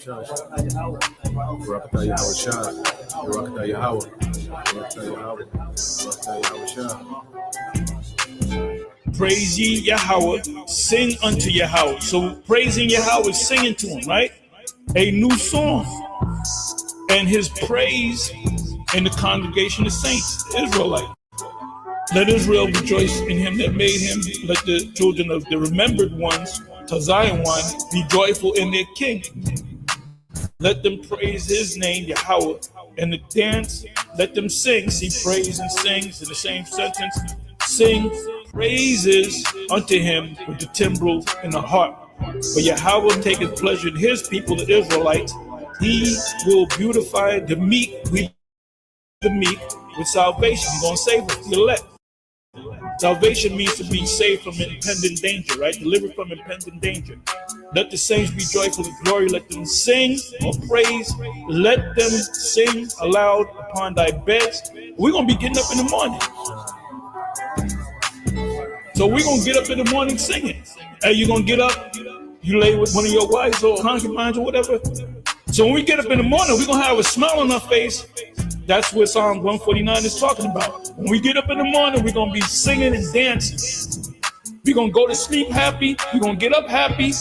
Praise ye Yahweh, sing unto Yahweh. So praising Yahweh is singing to him, right? A new song. And his praise in the congregation of saints, Israelite. Let Israel rejoice in him that made him. Let the children of the remembered ones, to Zion one, be joyful in their king. Let them praise his name, Yahweh, and the dance. Let them sing. See, praise and sings in the same sentence. Sing praises unto him with the timbrel and the harp. For Yahweh taketh pleasure in his people, the Israelites. He will beautify the meek, with salvation. He's going to save us, the elect. Salvation means to be saved from impending danger, right? Delivered from impending danger. Let the saints be joyful in glory. Let them sing or praise. Let them sing aloud upon thy beds. We're going to be getting up in the morning. So we're going to get up in the morning singing. Hey, you're going to get up, you lay with one of your wives or concubines or whatever. So when we get up in the morning, we're going to have a smile on our face. That's what Psalm 149 is talking about. When we get up in the morning, we're going to be singing and dancing. We're going to go to sleep happy. We're going to get up happy.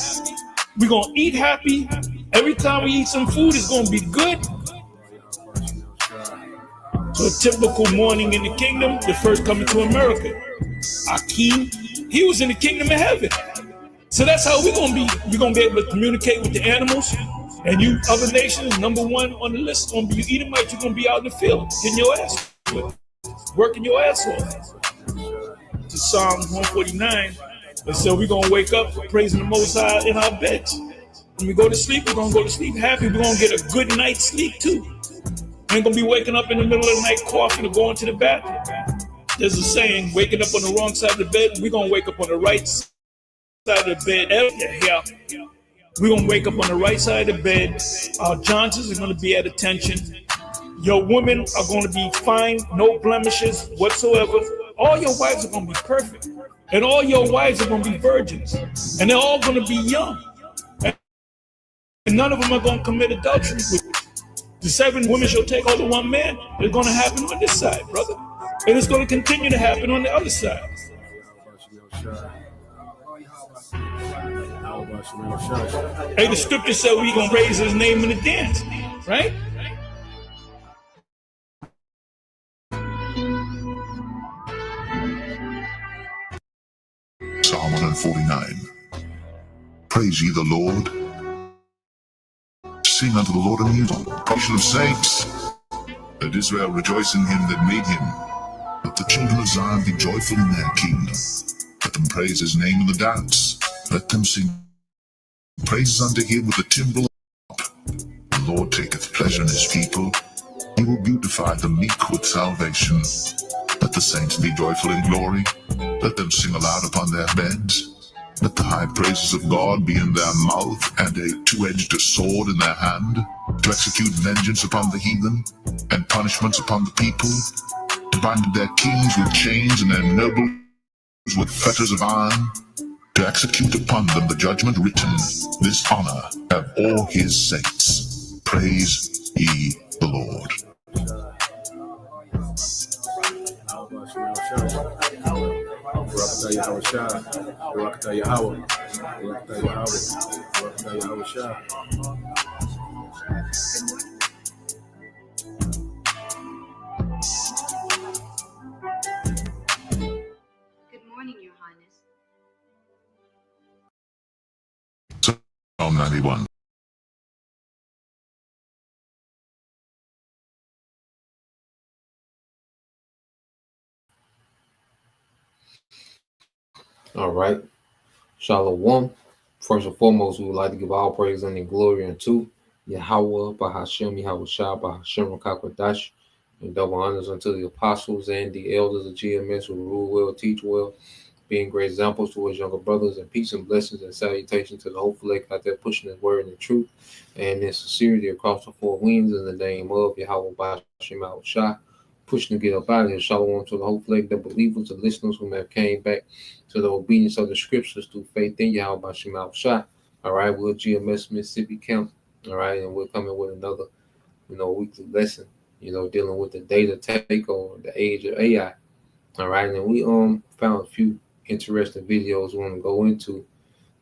We're going to eat happy. Every time we eat some food, it's going to be good. So a typical morning in the kingdom, the first coming to America. Our king, he was in the kingdom of heaven. So that's how we're going to be. We're going to be able to communicate with the animals. And you other nations, number one on the list is going to be you Edomites. You're going to be out in the field, getting your ass with, working your ass off. To Psalm 149, and so we're going to wake up praising the Most High in our beds. When we go to sleep, we're going to go to sleep happy. We're going to get a good night's sleep too. We ain't going to be waking up in the middle of the night coughing or going to the bathroom. There's a saying, waking up on the wrong side of the bed, we're going to wake up on the right side of the bed. Yeah. We're going to wake up on the right side of the bed. Our Johnsons are going to be at attention. Your women are going to be fine, no blemishes whatsoever. All your wives are going to be perfect. And all your wives are going to be virgins. And they're all going to be young. And none of them are going to commit adultery with you. The 7 women shall take hold of one man. It's going to happen on this side, brother. And it's going to continue to happen on the other side. Hey, the scripture said we're going to raise his name in the dance, right? Psalm 149. Praise ye the Lord. Sing unto the Lord a new song. Portion of saints. Let Israel rejoice in him that made him. Let the children of Zion be joyful in their kingdom. Let them praise his name in the dance. Let them sing praises unto him with the timbrel. The Lord taketh pleasure in his people. He will beautify the meek with salvation. Let the saints be joyful in glory. Let them sing aloud upon their beds. Let the high praises of God be in their mouth, and a two-edged sword in their hand, to execute vengeance upon the heathen, and punishments upon the people, to bind their kings with chains, and their nobles with fetters of iron, to execute upon them the judgment written. This honor have all his saints. Praise ye the Lord. Good morning, Your Highness. Psalm 91. All right. Shalom. First and foremost, we would like to give all praise and glory unto Yahweh, Bahashem, Yahweh Shah, Bahashem, Rakakwadash, and double honors unto the apostles and the elders of GMS who rule well, teach well, being great examples to his younger brothers, and peace and blessings and salutation to the hopeful elect out there pushing his word and truth and in sincerity across the four winds in the name of Yahweh, Bahashem, Yahweh Shah. Pushing to get up out of here. Shalom to the hopeful elect, the believers, the listeners who have came back to the obedience of the scriptures through faith in Yahweh Shah. All right, we're GMS Mississippi Camp All right, and we're coming with another, weekly lesson, dealing with the data takeover, the age of AI. All right, and we found a few interesting videos we want to go into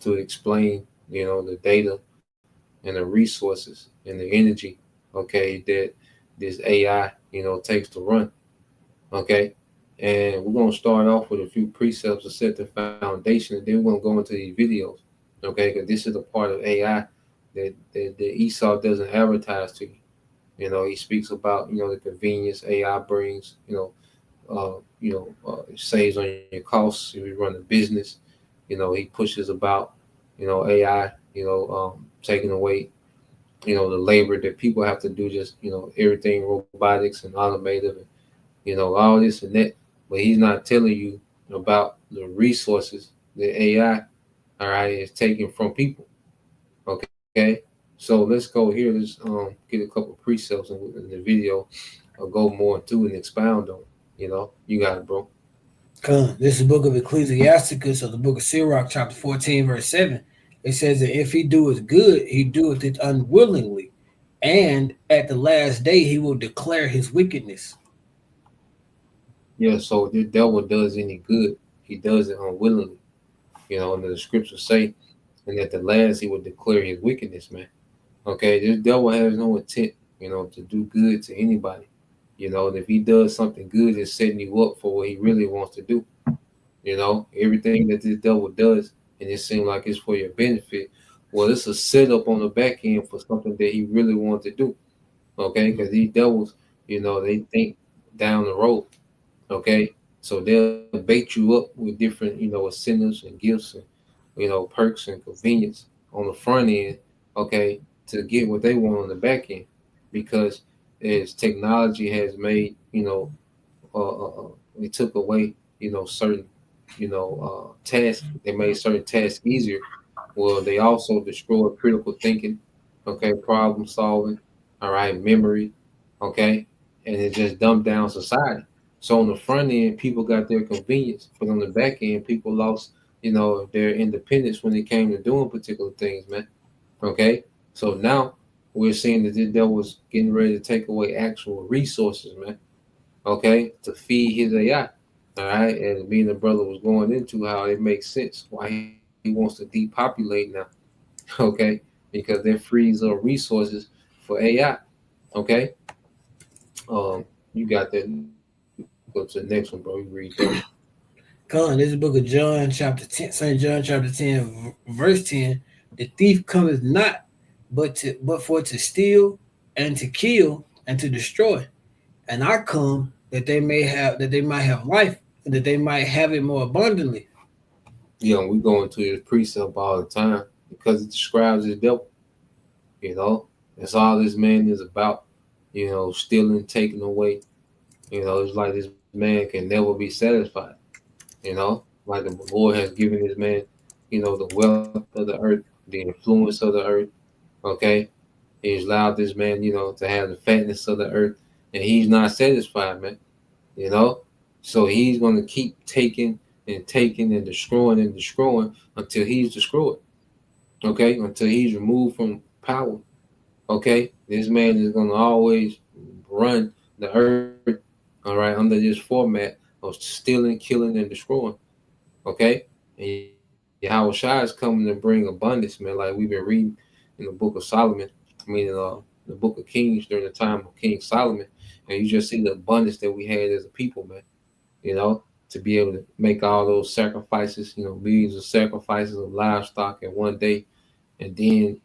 to explain, the data and the resources and the energy, okay, that this AI, takes to run. Okay. And we're gonna start off with a few precepts to set the foundation, and then we're gonna go into these videos. Okay, because this is a part of AI that Esau doesn't advertise to you. He speaks about the convenience AI brings. It saves on your costs if you run a business. He pushes about AI. Taking away the labor that people have to do, just everything robotics and automated, and all this and that. But he's not telling you about the resources that AI, all right, is taking from people. Okay, so let's go here. Let's get a couple precepts in the video. I'll go more into and expound on. You got it, bro. Come. This is the book of Ecclesiasticus, or the book of Sirach, chapter 14, verse 7. It says that if he doeth good, he doeth it unwillingly, and at the last day he will declare his wickedness. Yeah. So the devil does any good, he does it unwillingly. And the scriptures say, and at the last he will declare his wickedness, man. Okay, this devil has no intent, to do good to anybody. And if he does something good, it's setting you up for what he really wants to do. Everything that this devil does, and it seems like it's for your benefit. Well, it's a setup on the back end for something that he really wants to do. Okay, because these devils, they think down the road. Okay, so they'll bait you up with different, incentives and gifts and perks and convenience on the front end. Okay, to get what they want on the back end, because as technology has made, we took away, certain, tasks. They made certain tasks easier. Well, they also destroy critical thinking, okay, problem solving, all right, memory, okay, and it just dumbed down society. So on the front end, people got their convenience, but on the back end, people lost, their independence when it came to doing particular things, man. Okay, so now we're seeing that the devil was getting ready to take away actual resources, man. Okay, to feed his AI. All right, and me and the brother was going into how it makes sense why he wants to depopulate now. Okay, because that frees up resources for AI. Okay, you got that. Go to the next one, bro. You read that one. Come. This is the book of John, chapter 10, St. John, chapter 10, verse 10. The thief cometh not but for to steal and to kill and to destroy. And I come that they might have life, and that they might have it more abundantly. Yeah, we go into his precept all the time because it describes his devil. You know, that's all this man is about. Stealing, taking away. It's like this man can never be satisfied. Like the Lord has given this man, the wealth of the earth, the influence of the earth. Okay, He's allowed this man, to have the fatness of the earth, and he's not satisfied, man. You know, so he's gonna keep taking and destroying until he's destroyed. Okay, until he's removed from power. Okay, this man is gonna always run the earth. All right, under this format of stealing, killing, and destroying. Okay, and Yahweh Shai is coming to bring abundance, man. Like we've been reading in the book of Solomon. I mean, the book of Kings during the time of King Solomon, and you just see the abundance that we had as a people, man. To be able to make all those sacrifices, millions of sacrifices of livestock in one day, and then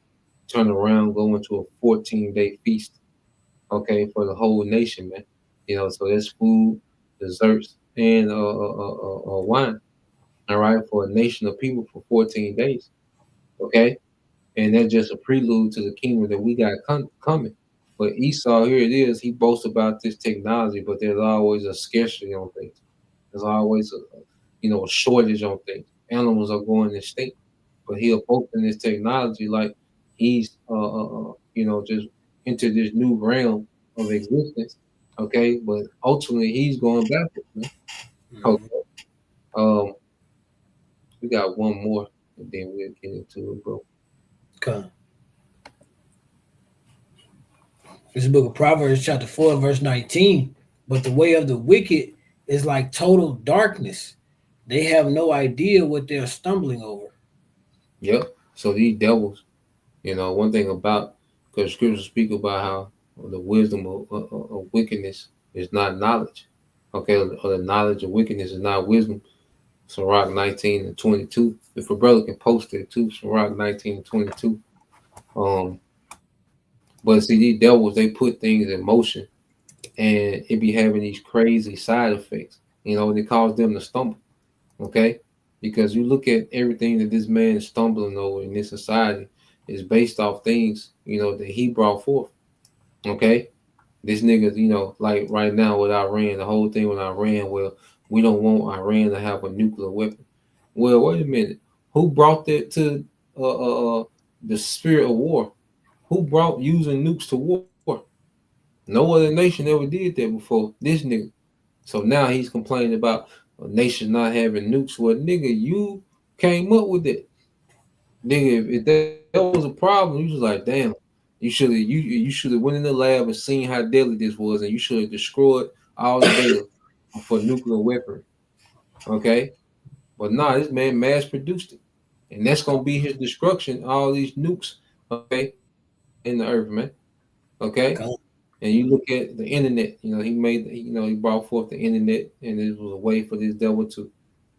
turn around, go into a 14-day feast, okay, for the whole nation, man. So that's food, desserts, and wine, all right, for a nation of people for 14 days, okay? And that's just a prelude to the kingdom that we got coming. But Esau, here it is, he boasts about this technology, but there's always a scarcity on things. There's always a shortage on things. Animals are going extinct, but he'll open this technology like he's just into this new realm of existence. Okay, but ultimately he's going backwards, man. Mhm. Okay. Um, we got one more, and then we'll get into it, bro. Come. This book of Proverbs, chapter 4, verse 19. But the way of the wicked is like total darkness. They have no idea what they're stumbling over. Yep. So these devils, one thing about, because scriptures speak about how the wisdom of wickedness is not knowledge. Okay, or the knowledge of wickedness is not wisdom. Sirach 19 and 22. If a brother can post it too, Sirach 19 and 22. But see, these devils, they put things in motion and it be having these crazy side effects, and it cause them to stumble. Okay, because you look at everything that this man is stumbling over in this society is based off things, that he brought forth. Okay, this nigga, like right now with Iran, the whole thing with Iran, well, we don't want Iran to have a nuclear weapon. Well, wait a minute, who brought that to the spirit of war? Who brought using nukes to war? No other nation ever did that before this nigga. So now he's complaining about a nation not having nukes. Well, nigga, you came up with it. Nigga, if that was a problem, you was like, damn, you should have went in the lab and seen how deadly this was, and you should have destroyed all the data for nuclear weapon. Okay, but nah, this man mass produced it, and that's gonna be his destruction. All these nukes, okay, in the earth, man. Okay, Come, and you look at the internet. He brought forth the internet, and it was a way for this devil to,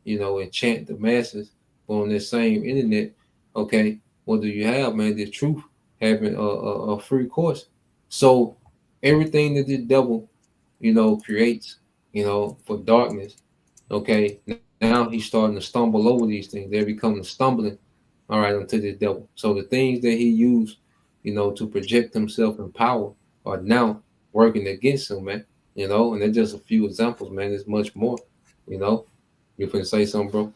enchant the masses. But on this same internet, okay, what do you have, man? The truth having a free course. So everything that the devil, creates, for darkness, okay, now he's starting to stumble over these things. They're becoming stumbling, all right, unto this devil. So the things that he used, to project himself in power are now working against him, man. And they're just a few examples, man. There's much more, you know. You finna say something, bro?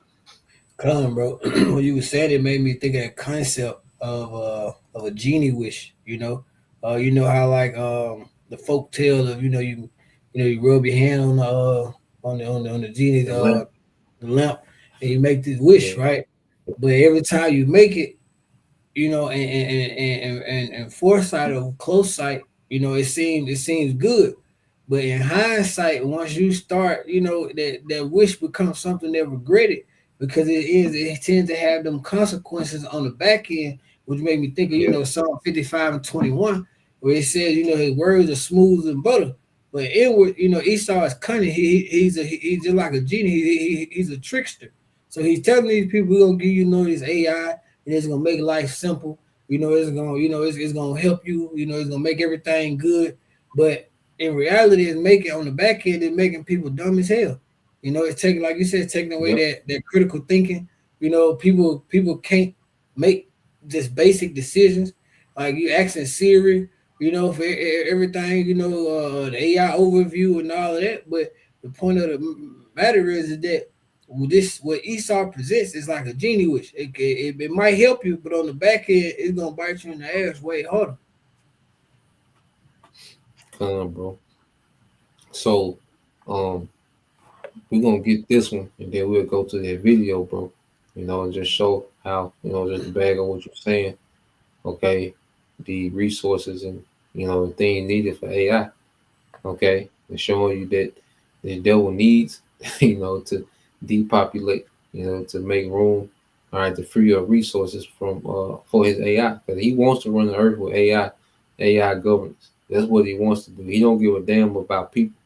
come, bro. When you said it made me think of that concept of a genie wish. You know how like the folk tale of you rub your hand on the on the genie's The lamp, the lamp and you make this wish, yeah, right? But every time you make it, and foresight or close sight, it seems good. But in hindsight, once you start, that wish becomes something that regretted because it tends to have them consequences on the back end, which made me think of, yeah, Psalm 55 and 21, where it says, his words are smooth and butter. But inward, Esau is cunning. He's just like a genie. He's a trickster. So he's telling these people, we're gonna give you, this AI, and it's gonna make life simple. It's gonna help you. It's gonna make everything good. But in reality, it's making on the back end, it's making people dumb as hell. It's taking, like you said, taking away yep, that critical thinking. People can't make just basic decisions. Like you asking Siri, for everything, the AI overview and all of that. But the point of the matter is that what Esau presents is like a genie wish. It might help you, but on the back end, it's gonna bite you in the ass way harder. come on, bro. So, um, we're gonna get this one, and then we'll go to that video, bro. And just show how, just to bag on what you're saying. Okay, the resources and the thing needed for AI. Okay, and showing you that the devil needs, to depopulate, to make room, all right, to free up resources from for his AI, because he wants to run the earth with AI governance. That's what he wants to do. He don't give a damn about people.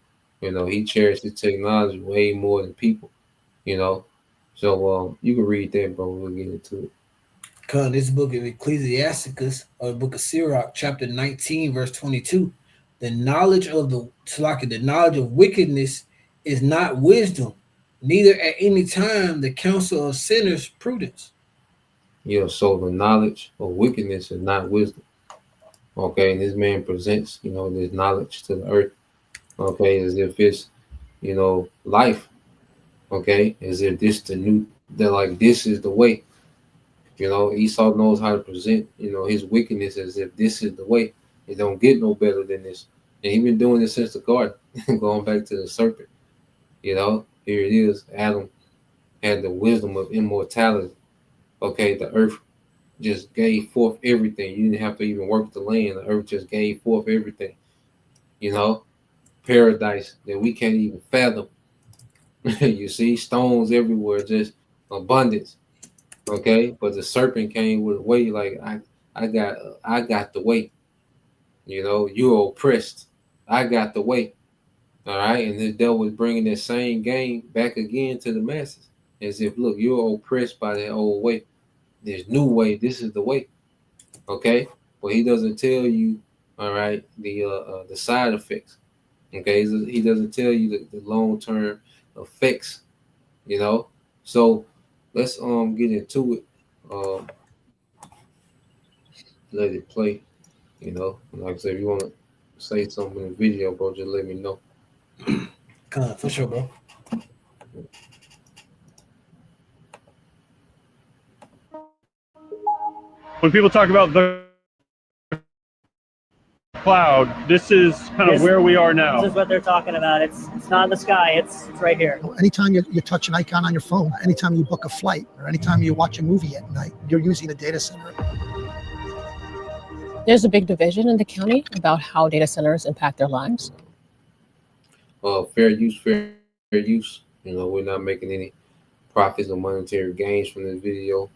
He cherishes technology way more than people. You know, so you can read that, bro. We'll get into it. This book of Ecclesiasticus, or the book of Sirach, chapter 19, verse 22. The knowledge of wickedness is not wisdom, neither at any time the counsel of sinners prudence. Yeah, so the knowledge of wickedness is not wisdom. Okay, and this man presents, this knowledge to the earth, okay, as if it's, life, okay, as if this the new, that like this is the way. Esau knows how to present, his wickedness as if this is the way. It don't get no better than this. And he been doing this since the garden, going back to the serpent. Here it is. Adam had the wisdom of immortality. Okay, the earth just gave forth everything. You didn't have to even work the land. The earth just gave forth everything. paradise that we can't even fathom. You see stones everywhere, just abundance. Okay, but the serpent came with a way like I got the way. You're oppressed. I got the way. All right, and the devil was bringing that same game back again to the masses, as if, look, you're oppressed by that old way. There's new way. This is the way. Okay, but he doesn't tell you, all right, the side effects. Okay, he doesn't tell you the long term effects. So let's get into it. Let it play. Like I said, if you want to say something in the video, bro, just let me know. For sure, bro. When people talk about the cloud, this is kind of where we are now. This is what they're talking about. It's not in the sky. It's right here. Anytime you touch an icon on your phone, anytime you book a flight, or anytime you watch a movie at night, you're using a data center. There's a big division in the county about how data centers impact their lives. Fair use. We're not making any profits or monetary gains from this video,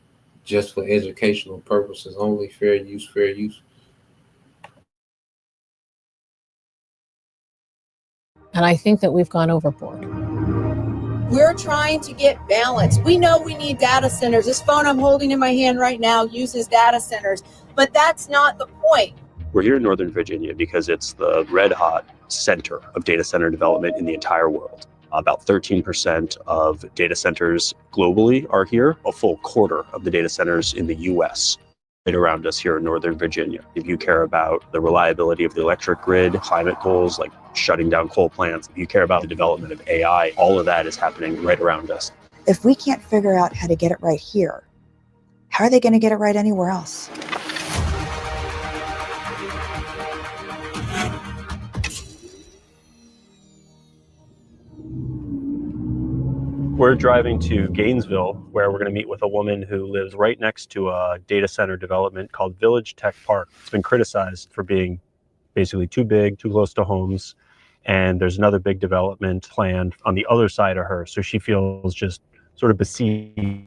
just for educational purposes only. Fair use. And I think that we've gone overboard. We're trying to get balance. We know we need data centers. This phone I'm holding in my hand right now uses data centers, but that's not the point. We're here in Northern Virginia because it's the red hot center of data center development in the entire world. About 13% of data centers globally are here, a full quarter of the data centers in the US right around us here in Northern Virginia. If you care about the reliability of the electric grid, climate goals like shutting down coal plants, if you care about the development of AI, all of that is happening right around us. If we can't figure out how to get it right here, how are they going to get it right anywhere else? We're driving to Gainesville, where we're going to meet with a woman who lives right next to a data center development called Village Tech Park. It's been criticized for being basically too big, too close to homes. And there's another big development planned on the other side of her. So she feels just sort of besieged,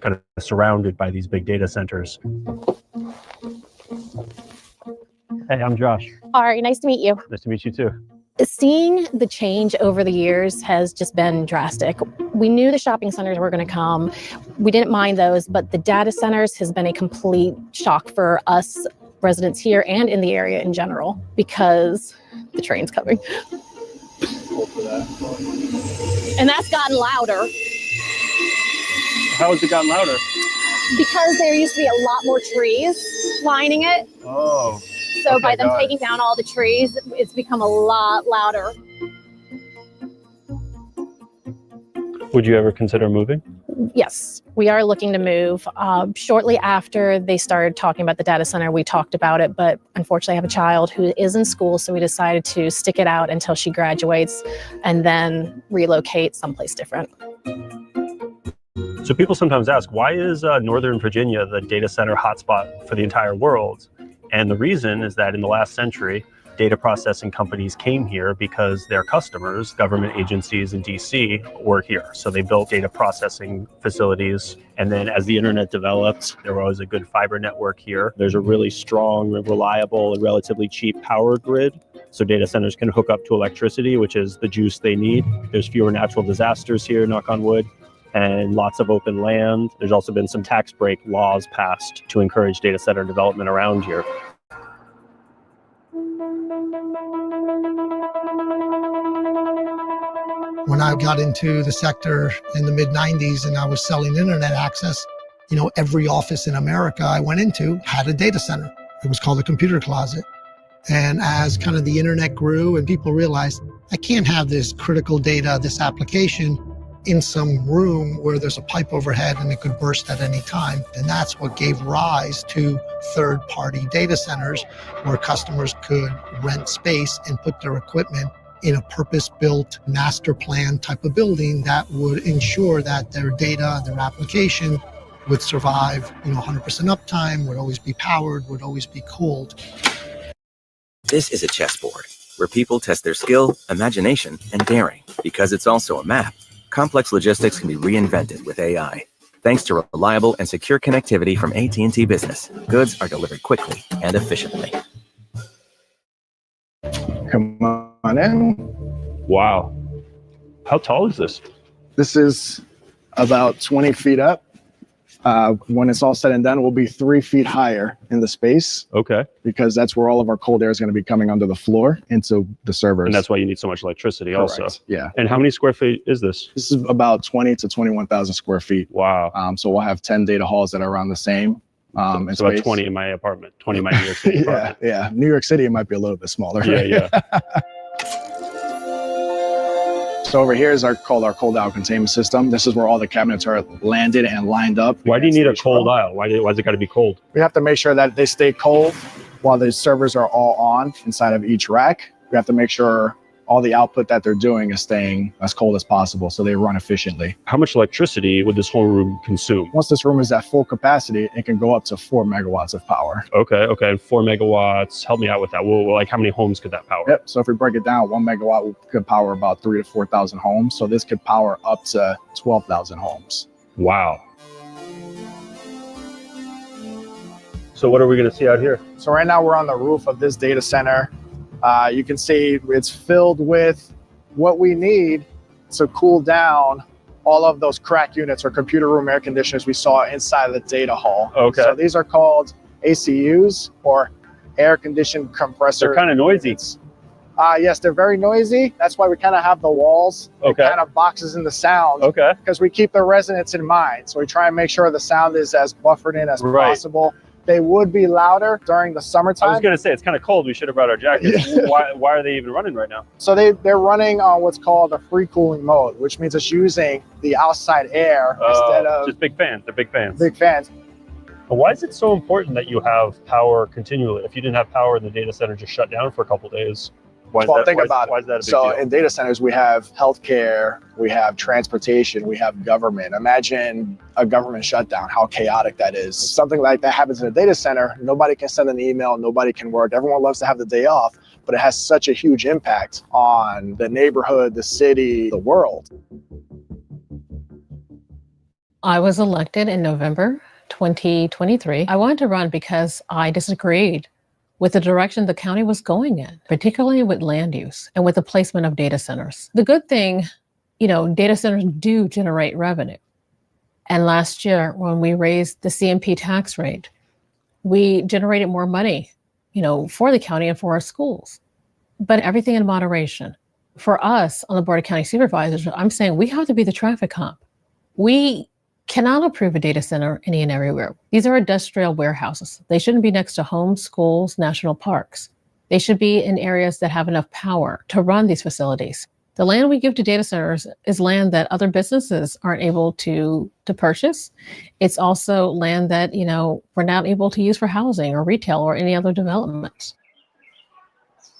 kind of surrounded by these big data centers. Hey, I'm Josh. All right, nice to meet you. Nice to meet you too. Seeing the change over the years has just been drastic. We knew the shopping centers were going to come. We didn't mind those, but the data centers has been a complete shock for us residents here and in the area in general, because the train's coming. And that's gotten louder. How has it gotten louder? Because there used to be a lot more trees lining it. Oh. So by them taking down all the trees, it's become a lot louder. Would you ever consider moving? Yes, we are looking to move. Shortly after they started talking about the data center, we talked about it, but unfortunately I have a child who is in school, so we decided to stick it out until she graduates and then relocate someplace different. So people sometimes ask, why is Northern Virginia the data center hotspot for the entire world? And the reason is that in the last century, data processing companies came here because their customers, government agencies in DC, were here. So they built data processing facilities. And then as the internet developed, there was a good fiber network here. There's a really strong, reliable, and relatively cheap power grid. So data centers can hook up to electricity, which is the juice they need. There's fewer natural disasters here, knock on wood, and lots of open land. There's also been some tax break laws passed to encourage data center development around here. When I got into the sector in the mid-90s and I was selling internet access, every office in America I went into had a data center. It was called a computer closet. And as kind of the internet grew and people realized, I can't have this critical data, this application in some room where there's a pipe overhead and it could burst at any time. And that's what gave rise to third-party data centers, where customers could rent space and put their equipment in a purpose-built master plan type of building that would ensure that their data, their application would survive, 100% uptime, would always be powered, would always be cooled. This is a chessboard. where people test their skill, imagination, and daring. Because it's also a map, complex logistics can be reinvented with AI. Thanks to reliable and secure connectivity from AT&T Business, goods are delivered quickly and efficiently. Come on in. Wow. How tall is this? This is about 20 feet up. When it's all said and done, we'll be 3 feet higher in the space. Okay. Because that's where all of our cold air is going to be coming onto the floor into the servers. And that's why you need so much electricity. Correct. Also. Yeah. And how many square feet is this? This is about 20 to 21,000 square feet. Wow. So we'll have 10 data halls that are around the same. It's about 20 in my apartment, 20 in my New York City apartment. Yeah. New York City, it might be a little bit smaller. Yeah. So over here is called our cold aisle containment system. This is where all the cabinets are landed and lined up. Why do you need a cold aisle? Why's it got to be cold? We have to make sure that they stay cold while the servers are all on inside of each rack. We have to make sure all the output that they're doing is staying as cold as possible so they run efficiently. How much electricity would this whole room consume? Once this room is at full capacity, it can go up to 4 megawatts of power. Okay. And 4 megawatts. Help me out with that. Well, like how many homes could that power? Yep. So if we break it down, 1 megawatt could power about 3,000 to 4,000 homes. So this could power up to 12,000 homes. Wow. So what are we going to see out here? So right now we're on the roof of this data center. You can see it's filled with what we need to cool down all of those crack units or computer room air conditioners we saw inside of the data hall. Okay. So these are called ACUs, or air conditioned compressor. They're kind of noisy. Yes, they're very noisy. That's why we kind of have the walls. Okay. Kind of boxes in the sound. Okay. Because we keep the resonance in mind. So we try and make sure the sound is as buffered in as possible. They would be louder during the summertime. I was going to say, it's kind of cold. We should have brought our jackets. Why are they even running right now? So they're running on what's called a free cooling mode, which means it's using the outside air instead of... Just big fans. They're big fans. Big fans. But why is it so important that you have power continually? If you didn't have power and the data center just shut down for a couple of days, why is that a big So deal? in data centers, we have healthcare, we have transportation, we have government. Imagine a government shutdown, how chaotic that is. Something like that happens in a data center, nobody can send an email, nobody can work. Everyone loves to have the day off, but it has such a huge impact on the neighborhood, the city, the world. I was elected in November 2023. I wanted to run because I disagreed with the direction the county was going in, particularly with land use and with the placement of data centers. The good thing, data centers do generate revenue. And last year, when we raised the CMP tax rate, we generated more money, for the county and for our schools. But everything in moderation. For us on the Board of County Supervisors, I'm saying we have to be the traffic cop. We cannot approve a data center any and everywhere. These are industrial warehouses. They shouldn't be next to homes, schools, national parks. They should be in areas that have enough power to run these facilities. The land we give to data centers is land that other businesses aren't able to purchase. It's also land that, we're not able to use for housing or retail or any other developments.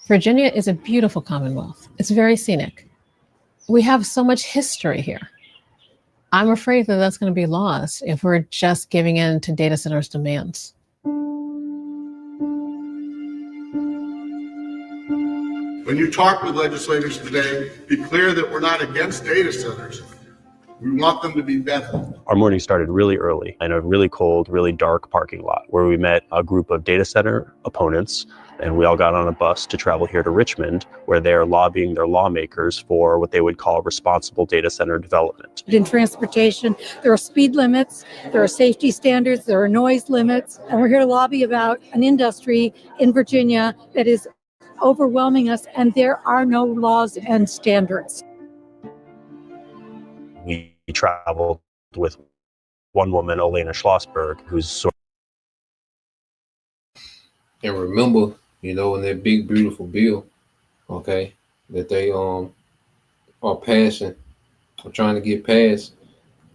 Virginia is a beautiful Commonwealth. It's very scenic. We have so much history here. I'm afraid that that's going to be lost if we're just giving in to data centers' demands. When you talk with legislators today, be clear that we're not against data centers. We want them to be better. Our morning started really early in a really cold, really dark parking lot where we met a group of data center opponents, and we all got on a bus to travel here to Richmond, where they're lobbying their lawmakers for what they would call responsible data center development. In transportation, there are speed limits, there are safety standards, there are noise limits, and we're here to lobby about an industry in Virginia that is overwhelming us, and there are no laws and standards. We traveled with one woman, Elena Schlossberg, who's And remember, in that big, beautiful bill, okay, that they are passing or trying to get passed,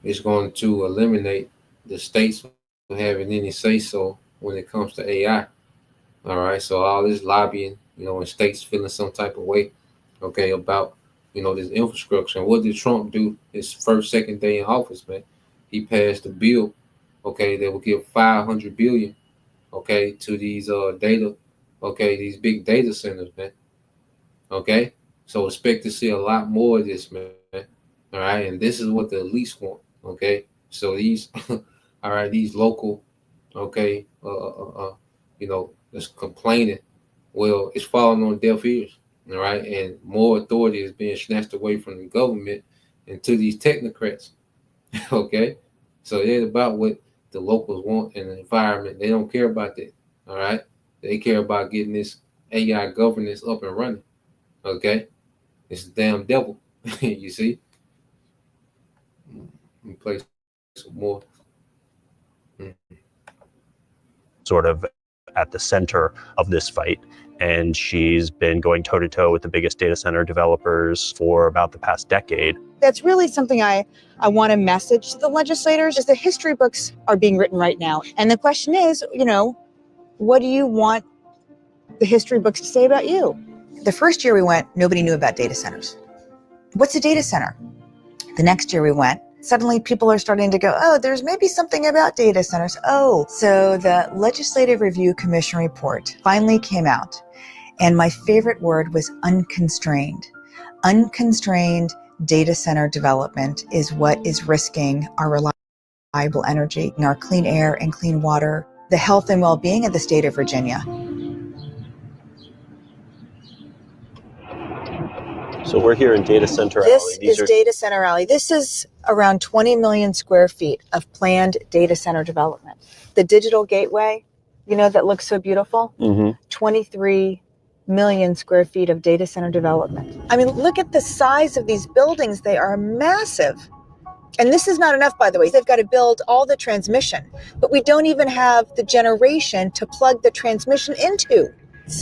is going to eliminate the states from having any say-so when it comes to AI. All right, so all this lobbying, and states feeling some type of way, okay, about this infrastructure. And what did Trump do his second day in office, man? He passed a bill, okay, that will give $500 billion, okay, to these these big data centers, man. Okay, so expect to see a lot more of this, man. All right, and this is what the elites want. Okay, so these, all right, these local, okay, that's complaining. Well, it's falling on deaf ears. All right, and more authority is being snatched away from the government and to these technocrats. Okay, so it's about what the locals want in the environment. They don't care about that. All right, they care about getting this AI governance up and running. Okay, it's the damn devil. You see. Let me play some more. Sort of at the center of this fight. And she's been going toe to toe with the biggest data center developers for about the past decade. That's really something I want to message to the legislators is the history books are being written right now. And the question is, what do you want the history books to say about you? The first year we went, nobody knew about data centers. What's a data center? The next year we went, suddenly people are starting to go, oh, there's maybe something about data centers. Oh, so the Legislative Review Commission report finally came out. And my favorite word was unconstrained. Unconstrained data center development is what is risking our reliable energy, our clean air and clean water, the health and well-being of the state of Virginia. So we're here in Data Center This Alley. is Data Center Alley. This is around 20 million square feet of planned data center development. The digital gateway, that looks so beautiful, 23 million square feet of data center development. I mean, look at the size of these buildings. They are massive. And this is not enough, by the way. They've got to build all the transmission, but we don't even have the generation to plug the transmission into. You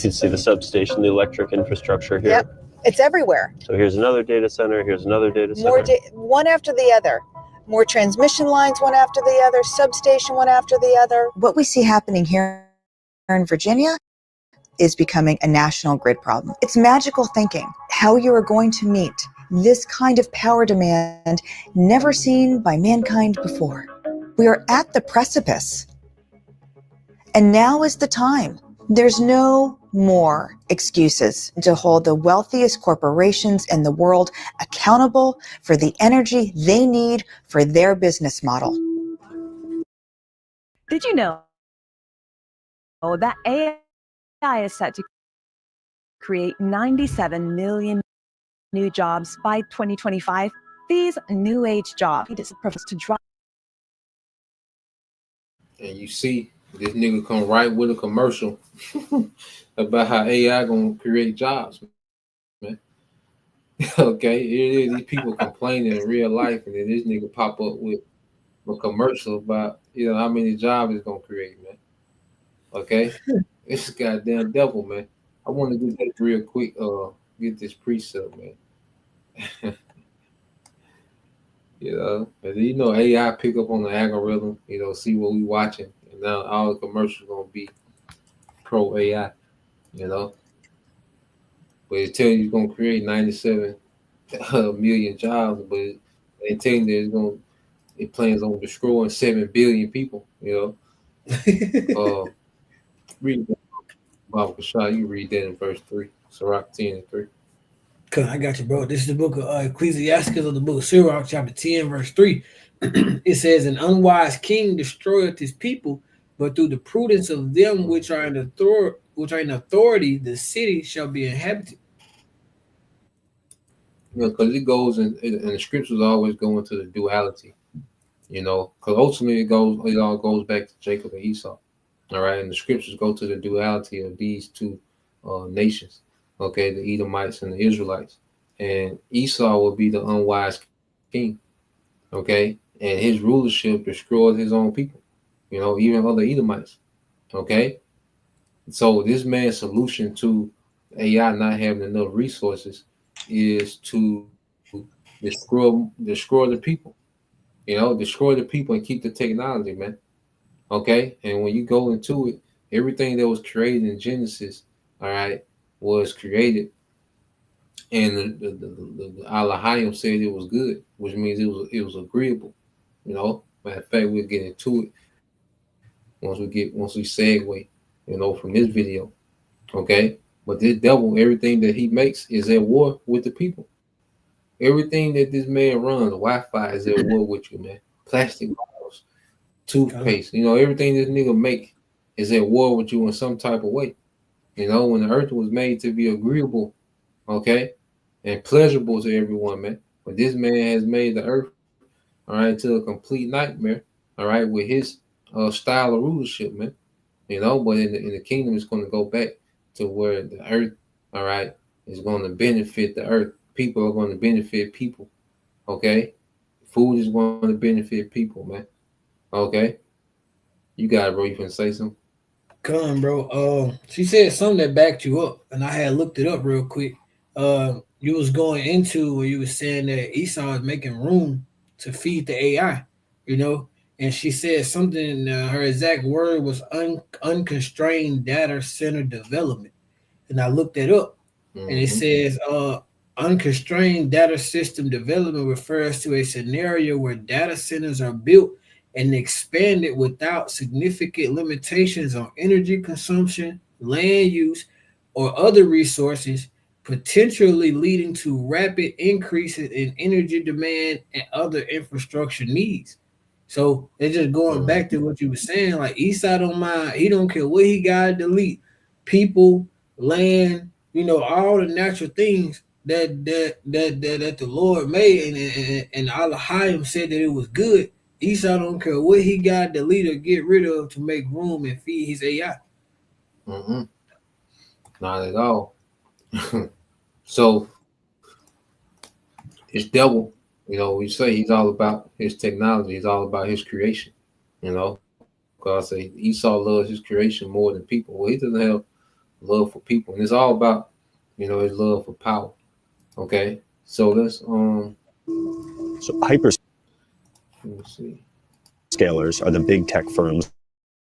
can see the substation, the electric infrastructure here. Yep. It's everywhere. So here's another data center. Here's another data center. One after the other. More transmission lines, one after the other. Substation, one after the other. What we see happening here in Virginia is becoming a national grid problem. It's magical thinking how you are going to meet this kind of power demand never seen by mankind before. We are at the precipice. And now is the time. There's no more excuses to hold the wealthiest corporations in the world accountable for the energy they need for their business model. Did you know that AI is set to create 97 million new jobs by 2025? These new age jobs is purpose to drive. And you see this nigga come right with a commercial about how AI gonna create jobs, man. Okay, it is these people complaining in real life, and then this nigga pop up with a commercial about how many jobs it's gonna create, man. Okay, it's goddamn devil, man. I want to do that real quick. Get this precept, man. And AI pick up on the algorithm. See what we watching, and now all the commercials gonna be pro AI. But it tell you it's gonna create 97 million jobs, but they tell you that it plans on destroying 7 billion people. Read that, Bob Kashai. You read that in verse 3, Sirach 10 and 3. I got you, bro. This is the book of Ecclesiastes of the book of Sirach, chapter 10, verse 3. It says, an unwise king destroyeth his people, but through the prudence of them which are in authority, the city shall be inhabited. Because it goes and the scriptures always go into the duality. Because ultimately it all goes back to Jacob and Esau. All right, and the scriptures go to the duality of these two nations. Okay, the Edomites and the Israelites, and Esau will be the unwise king. Okay, and his rulership destroyed his own people. Even other Edomites. Okay, so this man's solution to AI not having enough resources is to destroy the people. Destroy the people and keep the technology, man. Okay, and when you go into it, everything that was created in Genesis, all right, was created, and the Elohim said it was good, which means it was agreeable. Matter of fact, we'll get into it once we segue, from this video. Okay, But this devil, everything that he makes is at war with the people. Everything that this man runs, Wi-Fi is at war with you, man. Plastic bottles, toothpaste, everything this nigga make is at war with you in some type of way. When the earth was made to be agreeable, okay, and pleasurable to everyone, man. But this man has made the earth, all right, to a complete nightmare, all right, with his style of rulership, man. But in the kingdom, it's going to go back to where the earth, all right, is going to benefit the earth. People are going to benefit people, okay? Food is going to benefit people, man. Okay? You got it, bro. You can say something? Come, bro. She said something that backed you up, and I had looked it up real quick. You was going into where you was saying that Esau is making room to feed the AI, and she said something. Her exact word was unconstrained data center development, and I looked it up, and it says unconstrained data system development refers to a scenario where data centers are built and expanded without significant limitations on energy consumption, land use, or other resources, potentially leading to rapid increases in energy demand and other infrastructure needs. So it's just going back to what you were saying, like Esau don't mind, he don't care what he got to delete, people, land, all the natural things that the Lord made, and Elohim said that it was good. Esau don't care what he got to delete or get rid of to make room and feed his AI. Not at all. So it's devil. We say he's all about his technology. He's all about his creation. Because Esau loves his creation more than people. Well, he doesn't have love for people, and it's all about his love for power. Okay, so let's So hyper let me see. scalers are the big tech firms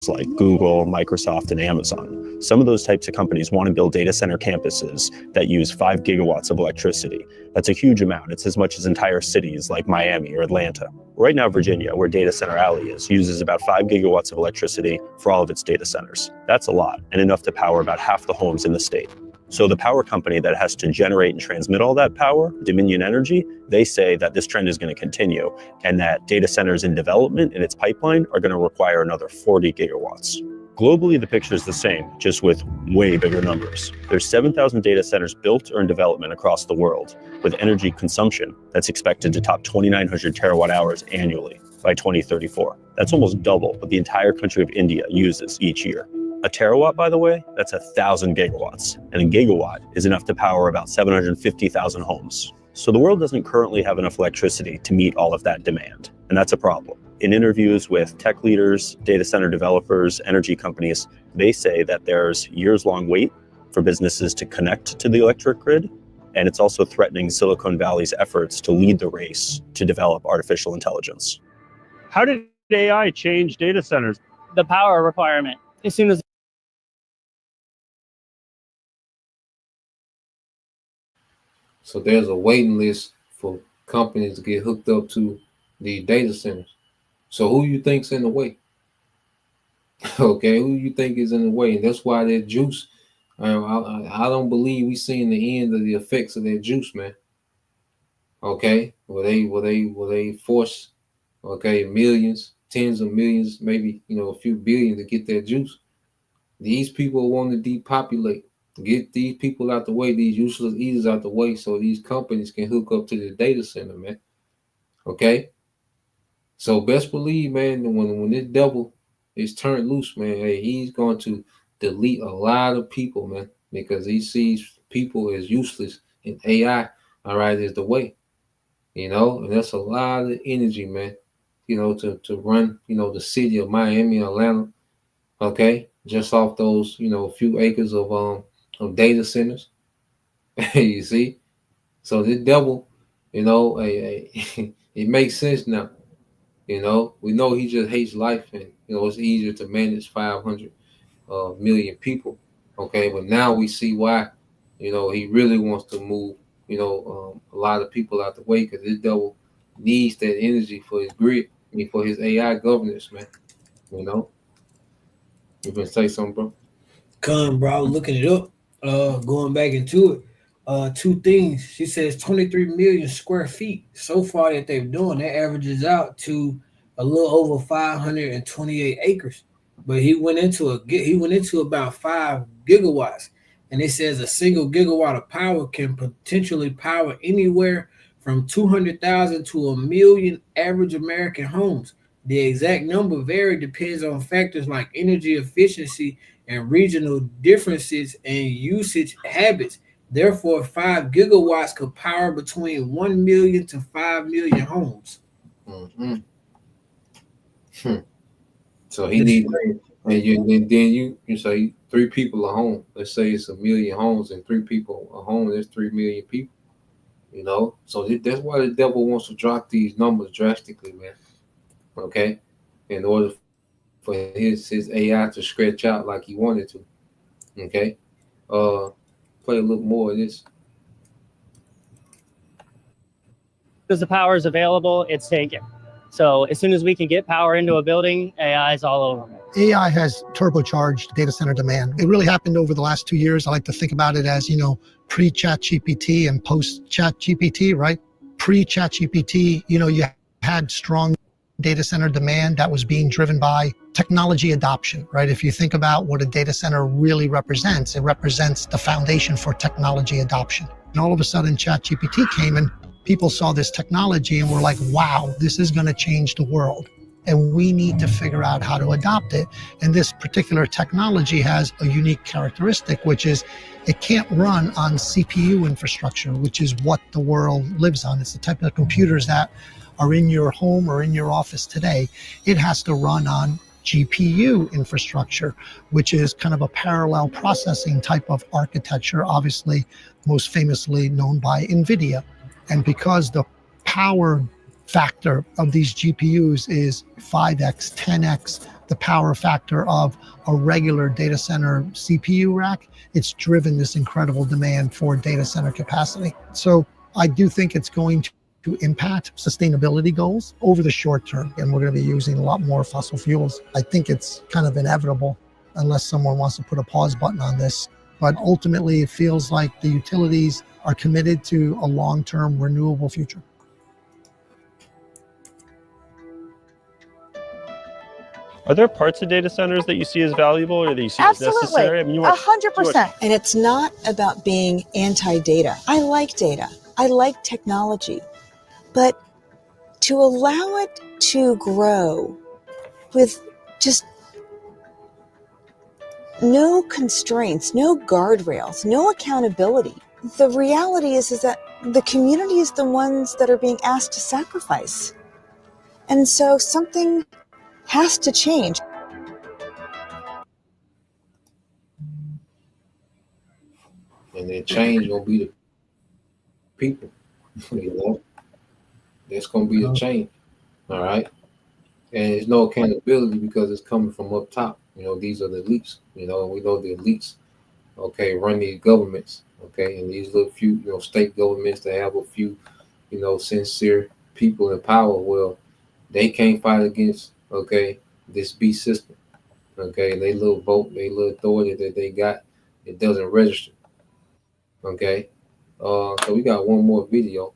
like Google, Microsoft, and Amazon. Some of those types of companies want to build data center campuses that use 5 gigawatts of electricity. That's a huge amount. It's as much as entire cities like Miami or Atlanta. Right now, Virginia, where Data Center Alley is, uses about 5 gigawatts of electricity for all of its data centers. That's a lot, and enough to power about half the homes in the state. So the power company that has to generate and transmit all that power, Dominion Energy, they say that this trend is going to continue and that data centers in development in its pipeline are going to require another 40 gigawatts. Globally, the picture is the same, just with way bigger numbers. There's 7,000 data centers built or in development across the world, with energy consumption that's expected to top 2,900 terawatt hours annually by 2034. That's almost double what the entire country of India uses each year. A terawatt, by the way, that's 1,000 gigawatts, and a gigawatt is enough to power about 750,000 homes. So the world doesn't currently have enough electricity to meet all of that demand, and that's a problem. In interviews with tech leaders, data center developers, energy companies, they say that there's years-long wait for businesses to connect to the electric grid, and it's also threatening Silicon Valley's efforts to lead the race to develop artificial intelligence. How did AI change data centers? The power requirement. As soon as So there's a waiting list for companies to get hooked up to the data centers. So who you think's in the way? Okay, who you think is in the way? And that's why that juice. I don't believe we seen the end of the effects of that juice, man. Okay, will they force, okay, millions, tens of millions, maybe a few billion to get that juice? These people want to depopulate. Get these people out the way, these useless eaters out the way, so these companies can hook up to the data center, man. Okay? So best believe, man, when this devil is turned loose, man, hey, he's going to delete a lot of people, man, because he sees people as useless and AI, all right, is the way. And that's a lot of energy, man, to run, the city of Miami, Atlanta, okay, just off those, few acres of data centers. You see? So this devil, it makes sense now. We know he just hates life, and it's easier to manage 500 million people. Okay, but now we see why. He really wants to move. A lot of people out the way because this devil needs that energy for his grid. I mean, for his AI governance, man. You can say something, bro. Come, bro. I was looking it up. Going back into it, two things. She says 23 million square feet so far that they've done. That averages out to a little over 528 acres. But he went into about 5 gigawatts, and it says a single gigawatt of power can potentially power anywhere from 200,000 to a million average American homes. The exact number vary depends on factors like energy efficiency and regional differences in usage habits. Therefore, 5 gigawatts could power between 1 million to 5 million homes. Mm-hmm. So he needs, and then you say 3 people a home. Let's say it's a million homes and 3 people a home. There's 3 million people. So that's why the devil wants to drop these numbers drastically, man. Okay, in order for his AI to stretch out like he wanted to. Okay, uh, play a little more of this. Because the power is available, it's taken. So as soon as we can get power into a building, AI is all over it. AI has turbocharged data center demand. It really happened over the last 2 years. I like to think about it as, pre-chat GPT and post-chat GPT, right? Pre-chat GPT, you had strong data center demand that was being driven by technology adoption, right? If you think about what a data center really represents, it represents the foundation for technology adoption. And all of a sudden, ChatGPT came and people saw this technology and were like, wow, this is going to change the world. And we need to figure out how to adopt it. And this particular technology has a unique characteristic, which is it can't run on CPU infrastructure, which is what the world lives on. It's the type of computers that are in your home or in your office today. It has to run on GPU infrastructure, which is kind of a parallel processing type of architecture, obviously most famously known by NVIDIA. And because the power factor of these GPUs is 5x, 10x the power factor of a regular data center CPU rack, it's driven this incredible demand for data center capacity. So I do think it's going to impact sustainability goals over the short term, and we're going to be using a lot more fossil fuels. I think it's kind of inevitable unless someone wants to put a pause button on this. But ultimately, it feels like the utilities are committed to a long-term renewable future. Are there parts of data centers that you see as valuable or that you see as necessary? I mean, 100%. And it's not about being anti-data. I like data. I like technology. But to allow it to grow with just no constraints, no guardrails, no accountability, the reality is that the community is the ones that are being asked to sacrifice. And so something has to change. And the change gonna be the people. That's gonna be the change. All right. And there's no accountability because it's coming from up top. These are the elites. We know the elites, okay, run these governments, okay, and these little few, state governments that have a few, sincere people in power. Well, they can't fight against, okay, this beast system, okay. They little vote, they little authority that they got, it doesn't register, okay. So we got one more video.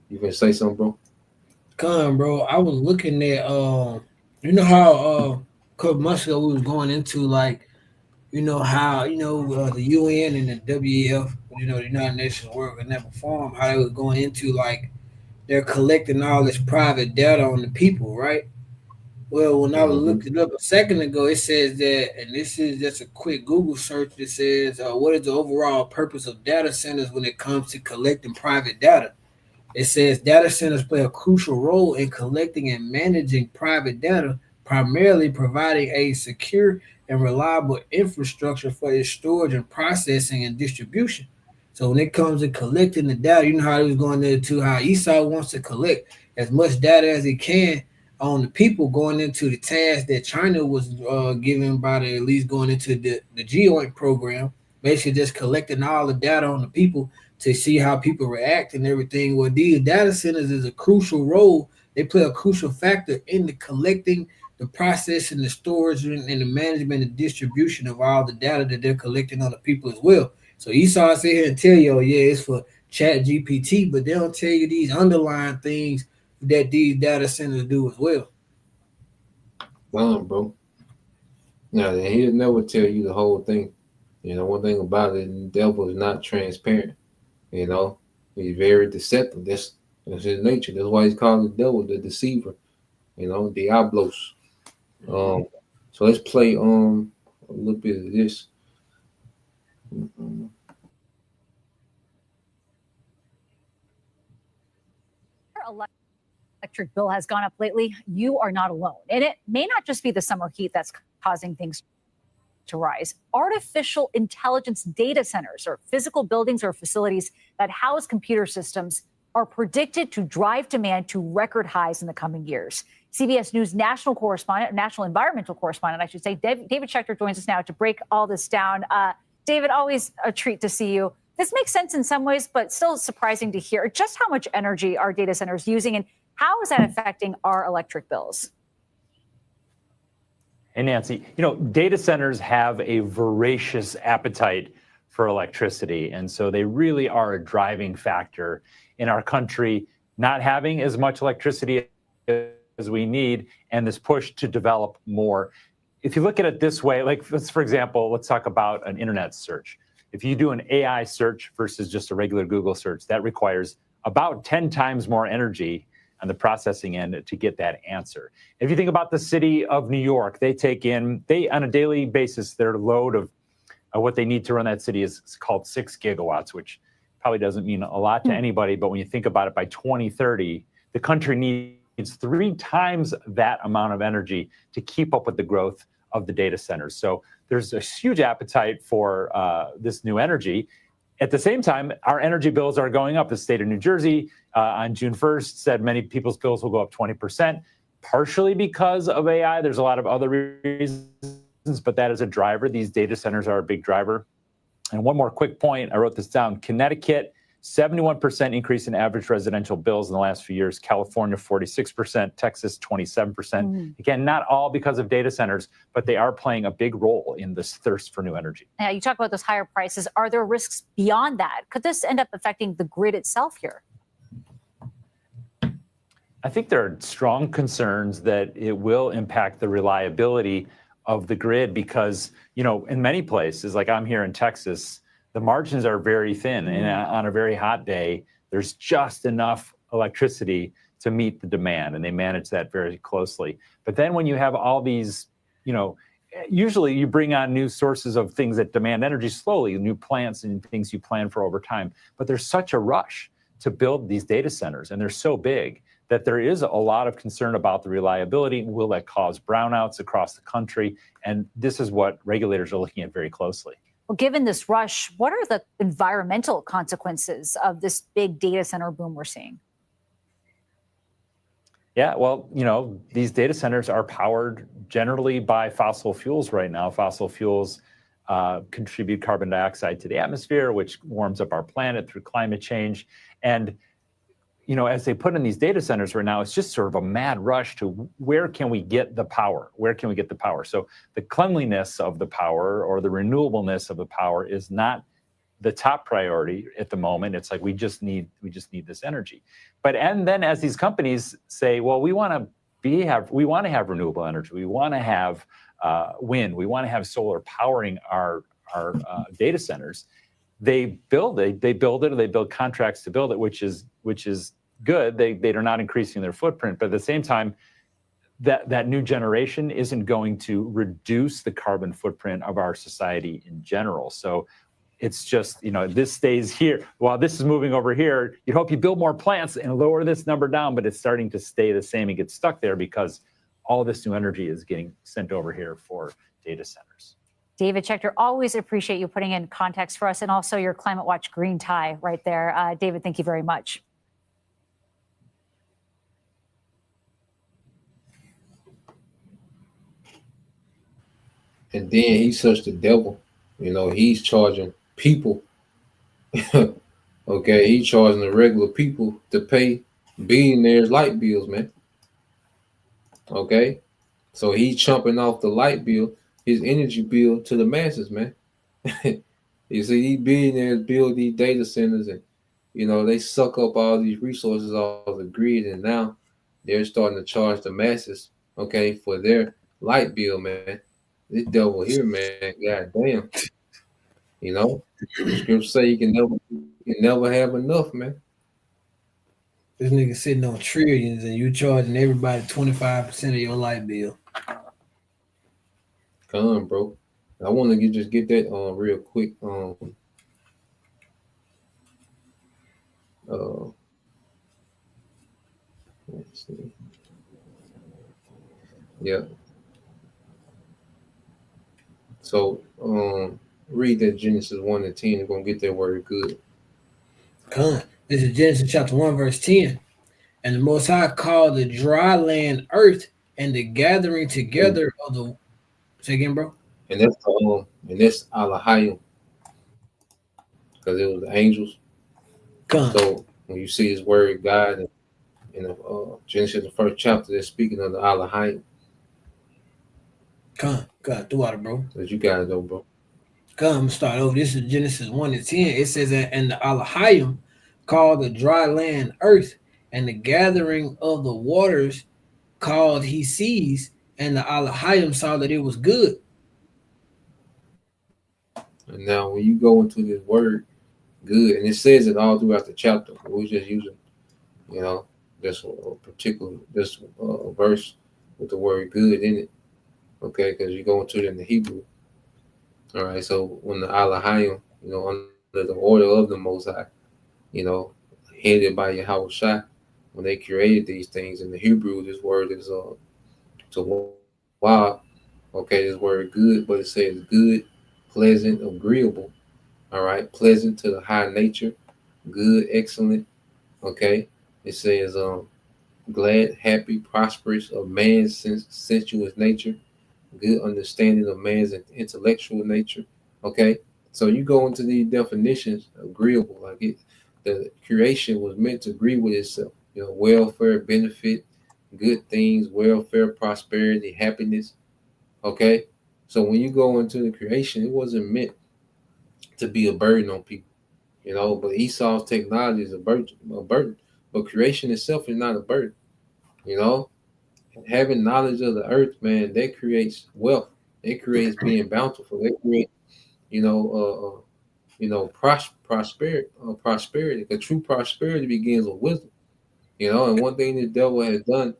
You can say something, bro? Bro, I was looking at you know how a couple months ago we was going into like how the UN and the WEF, the United Nations World Economic Forum, how they was going into like they're collecting all this private data on the people, right? Well, when I was looking it up a second ago, it says that, and this is just a quick Google search. That says, "What is the overall purpose of data centers when it comes to collecting private data?" It says data centers play a crucial role in collecting and managing private data, primarily providing a secure and reliable infrastructure for its storage and processing and distribution. So when it comes to collecting the data, you know how it was going there to how Esau wants to collect as much data as he can on the people, going into the task that China was given by the at least going into the GEOINT program, basically just collecting all the data on the people to see how people react and everything. Well, these data centers is a crucial role. They play a crucial factor in the collecting the processing, the storage, and the management and distribution of all the data that they're collecting on the people as well. So Esau sit here and tell you, oh, yeah, it's for Chat GPT, but they don't tell you these underlying things that these data centers do as well. Bro. Now, he'll never tell you the whole thing. One thing about it, the devil is not transparent. He's very deceptive. That's his nature. That's why he's called the devil, the deceiver. Diablos. So let's play a little bit of this. Electric bill has gone up lately, you are not alone. And it may not just be the summer heat that's causing things to rise. Artificial intelligence data centers, or physical buildings or facilities that house computer systems, are predicted to drive demand to record highs in the coming years. CBS News national environmental correspondent, I should say, David Schechter joins us now to break all this down. David, always a treat to see you. This makes sense in some ways, but still surprising to hear just how much energy our data centers using, and how is that affecting our electric bills? Hey, Nancy, data centers have a voracious appetite for electricity. And so they really are a driving factor in our country not having as much electricity as we need, and this push to develop more. If you look at it this way, like, for example, let's talk about an internet search. If you do an AI search versus just a regular Google search, that requires about 10 times more energy on the processing end to get that answer. If you think about the city of New York, they on a daily basis, their load of what they need to run that city is called 6 gigawatts, which probably doesn't mean a lot to anybody. But when you think about it, by 2030, the country needs 3 times that amount of energy to keep up with the growth of the data centers. So there's a huge appetite for this new energy. At the same time, our energy bills are going up. The state of New Jersey on June 1st said many people's bills will go up 20%, partially because of AI. There's a lot of other reasons, but that is a driver. These data centers are a big driver. And one more quick point, I wrote this down. Connecticut, 71% increase in average residential bills in the last few years. California, 46%. Texas, 27%. Again, not all because of data centers, but they are playing a big role in this thirst for new energy. Now, you talk about those higher prices. Are there risks beyond that? Could this end up affecting the grid itself here? I think there are strong concerns that it will impact the reliability of the grid because, in many places, like I'm here in Texas, the margins are very thin. And on a very hot day, there's just enough electricity to meet the demand, and they manage that very closely. But then when you have all these, usually you bring on new sources of things that demand energy slowly, new plants and things you plan for over time. But there's such a rush to build these data centers, and they're so big that there is a lot of concern about the reliability. Will that cause brownouts across the country? And this is what regulators are looking at very closely. Well, given this rush, what are the environmental consequences of this big data center boom we're seeing? Yeah, well, these data centers are powered generally by fossil fuels right now. Fossil fuels contribute carbon dioxide to the atmosphere, which warms up our planet through climate change. And as they put in these data centers right now, it's just sort of a mad rush to where can we get the power? Where can we get the power? So the cleanliness of the power or the renewableness of the power is not the top priority at the moment. It's like we just need this energy. And then as these companies say, well, we want to have renewable energy. We want to have wind. We want to have solar powering our data centers. They build it, or they build contracts to build it, which is good. They are not increasing their footprint, but at the same time, that new generation isn't going to reduce the carbon footprint of our society in general. So it's just, this stays here. While this is moving over here, you'd hope you build more plants and lower this number down, but it's starting to stay the same and get stuck there because all this new energy is getting sent over here for data centers. David Schechter, always appreciate you putting in context for us, and also your Climate Watch green tie right there. David, thank you very much. And then he's such the devil. He's charging people. Okay, he's charging the regular people to pay billionaires' light bills, man. Okay, So he's chumping off the light bill, his energy bill to the masses, man. You see, these billionaires build these data centers, and they suck up all these resources off the grid, and now they're starting to charge the masses, okay, for their light bill, man. This devil here, man, god damn. The scriptures say you can never have enough, man. This nigga sitting on trillions and you charging everybody 25% of your light bill. Come on, bro. I want to just get that real quick. Uh, let's see. Yeah. So read that Genesis 1 and 10. You're gonna get that word good. Come. This is Genesis chapter 1, verse 10. And the Most High called the dry land earth, and the gathering together of the. Say again, bro. And that's Alahayim, because it was the angels. Come. So when you see His word, God, in Genesis the first chapter, they're speaking of the Alahayim. Come throughout it, bro. As you guys know, bro. Come start over. This is Genesis 1 and 10. It says that, and the Alahayim called the dry land earth, and the gathering of the waters called he seas, and the Alahayim saw that it was good. And now when you go into this word, good, and it says it all throughout the chapter. We're just using, this particular verse with the word good in it. Okay, because you go into it in the Hebrew. All right, so when the Alahayim, under the order of the Most High, headed by Yahweh Shai, when they created these things in the Hebrew, this word is to wow. Okay, this word good, but it says good, pleasant, agreeable. All right, pleasant to the high nature, good, excellent. Okay, it says glad, happy, prosperous of man's sensuous nature, good understanding of man's intellectual nature. Okay, so you go into these definitions, agreeable, like the creation was meant to agree with itself. Welfare, benefit, good things, welfare, prosperity, happiness. Okay, so when you go into the creation, it wasn't meant to be a burden on people. But Esau's technology is a burden. But creation itself is not a burden. Having knowledge of the earth, man, that creates wealth. It creates being bountiful. It creates, prosperity. Prosperity. The true prosperity begins with wisdom. And one thing the devil has done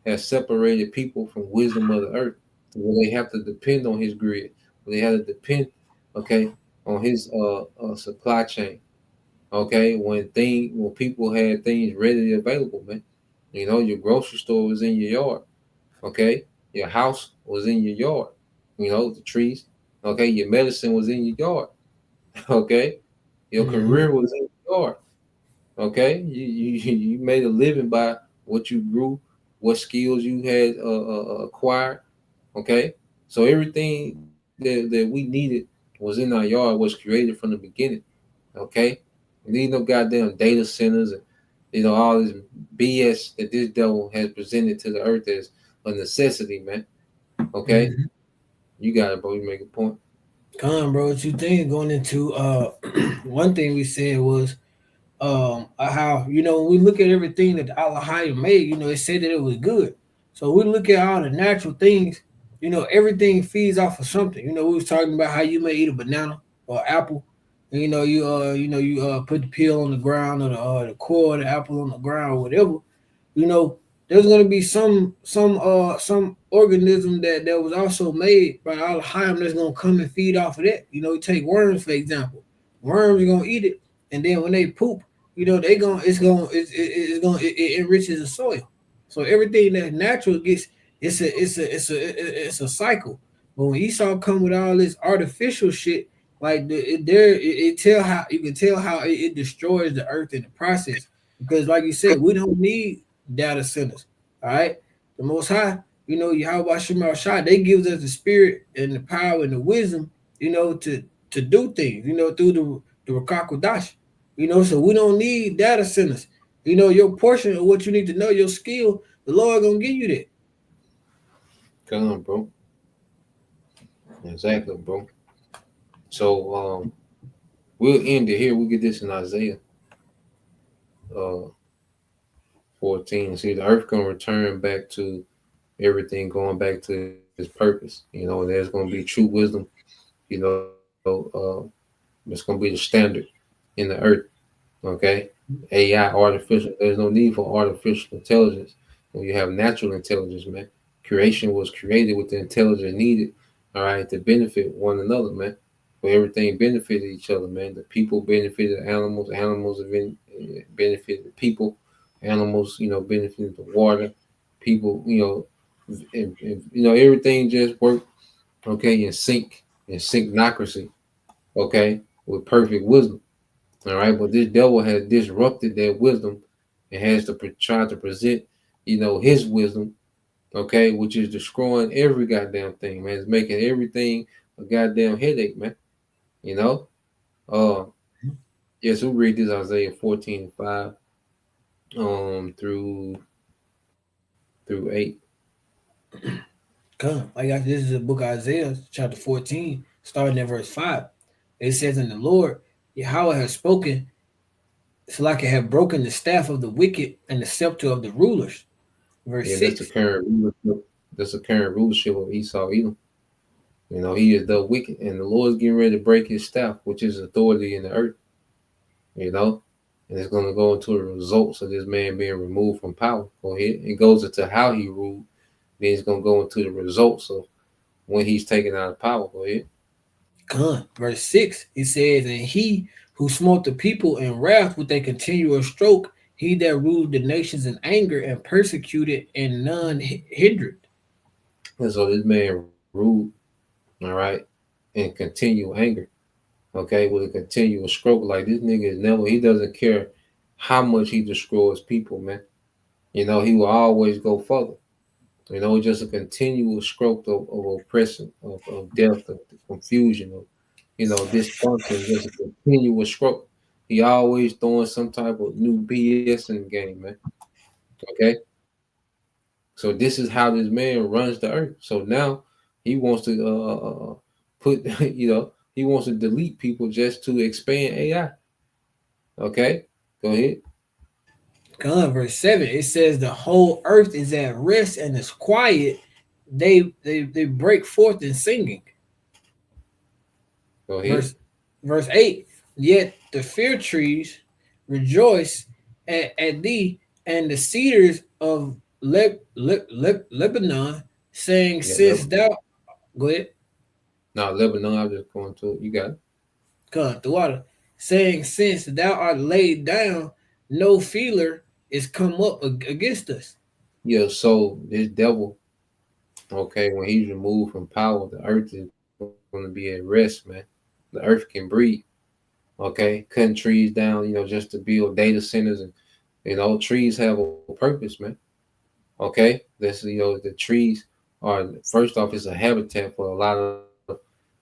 has separated people from wisdom of the earth, where they have to depend on his grid. Where they have to depend, on his supply chain. Okay, when people had things readily available, man. Your grocery store was in your yard. Okay, your house was in your yard. The trees. Okay, your medicine was in your yard. Okay, your career was in your yard. Okay, you made a living by what you grew, what skills you had acquired. Okay, so everything that we needed was in our yard, was created from the beginning. Okay, and these no goddamn data centers and all this BS that this devil has presented to the earth as a necessity, man. Okay, you got it, bro. You make a point. Come, bro. What you think going into one thing we said was how when we look at everything that Allah made, it said that it was good. So we look at all the natural things, everything feeds off of something. We was talking about how you may eat a banana or apple, and you put the peel on the ground or the core of the apple on the ground or whatever. There's gonna be some organism that was also made by Allah that's gonna come and feed off of that. Take worms for example. Worms are gonna eat it, and then when they poop, it enriches the soil. So everything that's natural gets it's a cycle. But when Esau come with all this artificial shit, like it can tell how it destroys the earth in the process. Because like you said, we don't need data centers. All right. The Most High, Yahweh Shema Shai, they give us the spirit and the power and the wisdom, to do things, through the Rakakodash. So we don't need data centers. Your portion of what you need to know, your skill, the Lord gonna give you that. Come on, bro. Exactly, bro. So we'll end it here. We'll get this in Isaiah uh 14. See, the earth gonna return back to everything going back to its purpose. There's gonna be true wisdom, you know, it's gonna be the standard in the earth. Okay. AI, artificial. There's no need for artificial intelligence when you have natural intelligence, man. Creation was created with the intelligence needed, all right, to benefit one another, man. For everything benefited each other, man. The people benefited the animals, animals benefited the people, animals, benefited the water, people, everything just worked, okay, in synchnocracy, okay, with perfect wisdom. All right, but this devil has disrupted that wisdom and has to try to present, his wisdom, okay, which is destroying every goddamn thing, man. It's making everything a goddamn headache, man. You know? Uh yes, we read this Isaiah 14:5 through 8. Come, I got this is the book of Isaiah, chapter 14, starting at verse 5. It says, "In the Lord, Yahweh has spoken, so like I have broken the staff of the wicked and the scepter of the rulers." Verse Yeah, that's the 6. current rulership. That's the current rulership of Esau Edom. He is the wicked, and the Lord's getting ready to break his staff, which is authority in the earth. you know, and it's going to go into the results of this man being removed from power. Go ahead. It goes into how he ruled. Then it's going to go into the results of when he's taken out of power. Go ahead. Verse 6, it says, "And he who smote the people in wrath with a continual stroke, he that ruled the nations in anger and persecuted and none hindered." And so this man ruled, all right, in continual anger, okay, with a continual stroke. Like this nigga is never, he doesn't care how much he destroys people, man. He will always go further. Just a continual stroke of oppression, of death, of confusion, of dysfunction, just a continuous stroke. He always throwing some type of new BS in the game, man. Okay. So this is how this man runs the earth. So now he wants to put, he wants to delete people just to expand AI. Okay. Go ahead. Verse 7, it says, "The whole earth is at rest and is quiet. They break forth in singing." Go ahead. Verse 8, "Yet the fir trees rejoice at thee, and the cedars of Lebanon, saying, Yeah, since thou," go ahead, now Lebanon, I'm just going to it. You got it. come the water, saying, "Since thou art laid down, no feeler is come up against us." Yeah, so this devil, okay, when he's removed from power, the earth is going to be at rest, man. The earth can breathe, okay? Cutting trees down, just to build data centers. And, trees have a purpose, man. Okay? The trees are, first off, it's a habitat for a lot of,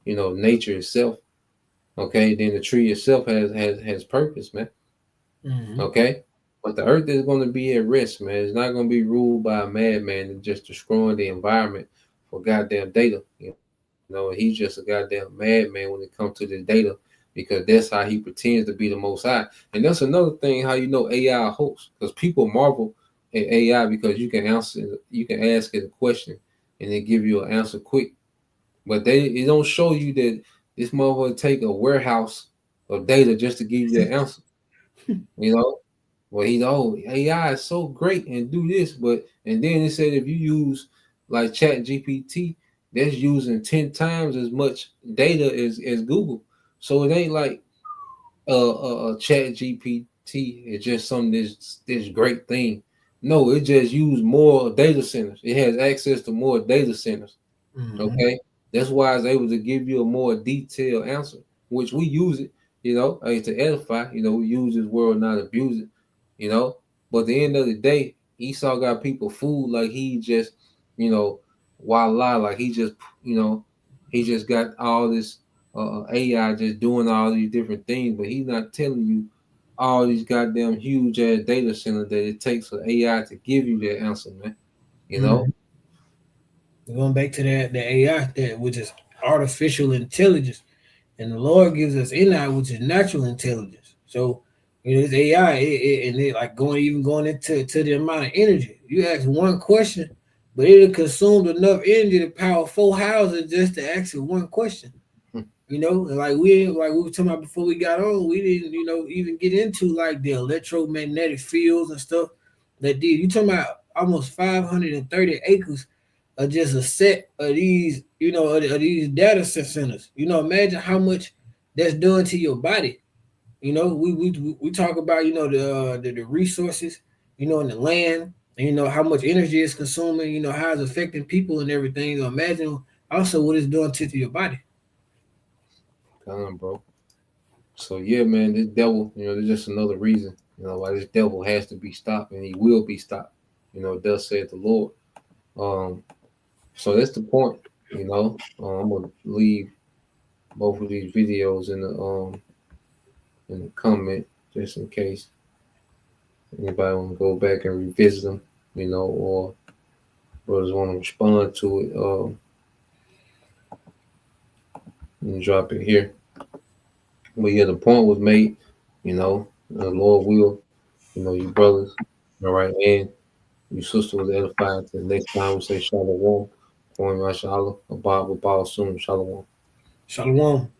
nature itself. Okay? Then the tree itself has purpose, man. Okay? But the earth is going to be at rest, man. It's not going to be ruled by a madman and just destroying the environment for goddamn data. He's just a goddamn madman when it comes to this data because that's how he pretends to be the most high. And that's another thing how AI hoax. Because people marvel at AI because you can ask it a question and they give you an answer quick. But it don't show you that this motherfucker take a warehouse of data just to give you the answer. You know, well, AI is so great and do this, and then it said if you use like Chat GPT, that's using 10 times as much data as Google. So it ain't like Chat GPT is just something this great thing. No, it just use more data centers. It has access to more data centers. Okay, that's why it's able to give you a more detailed answer, which we use it, to edify. We use this world, not abuse it. But at the end of the day, Esau got people fooled like he just, voila, like he just got all this AI just doing all these different things, but he's not telling you all these goddamn huge ass data center that it takes for AI to give you that answer, man. We're going back to that the AI, that which is artificial intelligence, and the Lord gives us NI, which is natural intelligence. So this AI, and it like going into the amount of energy. You ask one question, but it consumed enough energy to power 4 houses just to ask it one question. Like we were talking about before we got on, we didn't, even get into like the electromagnetic fields and stuff that did. You talking about almost 530 acres of just a set of these, of these data centers. Imagine how much that's done to your body. We talk about, the resources, and the land, and how much energy it's consuming, how it's affecting people and everything. So imagine also what it's doing to your body. Come on, bro. So yeah, man, this devil, there's just another reason, why this devil has to be stopped, and he will be stopped. Thus saith the Lord. So that's the point. I'm gonna leave both of these videos in the comment just in case anybody want to go back and revisit them, or brothers want to respond to it. And drop it here. But yeah, the point was made. The Lord will. You brothers, all right, and you sister was edified. Till next time we say shalom. Point my shalom. Abba soon. Shalom. Shalom.